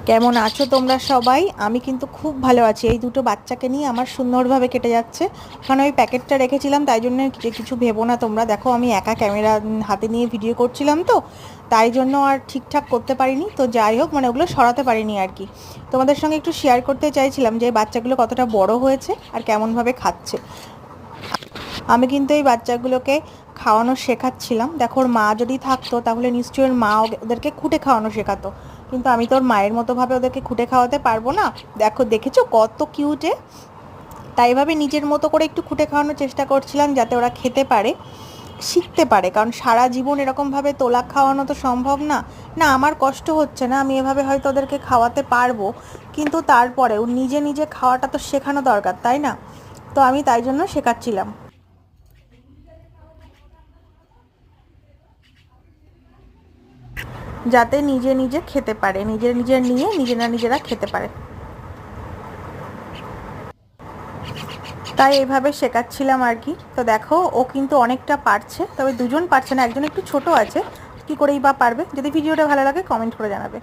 কেমন আছো তোমরা সবাই? আমি কিন্তু খুব ভালো আছি। এই দুটো বাচ্চাকে নিয়ে আমার সুন্দরভাবে কেটে যাচ্ছে। ওখানে ওই প্যাকেটটা রেখেছিলাম, তাই জন্য যে কিছু ভেবো না তোমরা। দেখো আমি একা ক্যামেরা হাতে নিয়ে ভিডিও করছিলাম, তো তাই জন্য আর ঠিকঠাক করতে পারিনি। তো যাই হোক, মানে ওগুলো সরাতে পারিনি আর কি। তোমাদের সঙ্গে একটু শেয়ার করতে চাইছিলাম যে বাচ্চাগুলো কতটা বড় হয়েছে আর কেমনভাবে খাচ্ছে। আমি কিন্তু এই বাচ্চাগুলোকে খাওয়ানো শেখাচ্ছিলাম। দেখো ওর মা যদি থাকতো তাহলে নিশ্চয়ই ওর মা ওদেরকে খুঁটে খাওয়ানো শেখাতো, কিন্তু আমি তো ওর মায়ের মতো ভাবে ওদেরকে খুঁটে খাওয়াতে পারবো না। দেখো দেখেছো কত কিউটে, তাই ভাবে নিজের মতো করে একটু খুঁটে খাওয়ানোর চেষ্টা করছিলাম যাতে ওরা খেতে পারে, শিখতে পারে। কারণ সারা জীবন এরকমভাবে তোলা খাওয়ানো তো সম্ভব না। না, আমার কষ্ট হচ্ছে না, আমি এভাবে হয়তো ওদেরকে খাওয়াতে পারবো, কিন্তু তারপরেও নিজে নিজে খাওয়াটা তো শেখানো দরকার, তাই না? তো আমি তাই জন্য শেখাচ্ছিলাম, যাতে নিজে নিজে খেতে পারে, নিজে নিজে নিয়ে নিজেরা খেতে পারে। তাই এইভাবে শেখাচ্ছিলাম আর কি। তো দেখো ও কিন্তু অনেকটা পারছে, তবে দুজন পারছে না, একজন একটু ছোট আছে। কি করেই বা পারবে? যদি ভিডিওটা ভালো লাগে কমেন্ট করে জানাবে।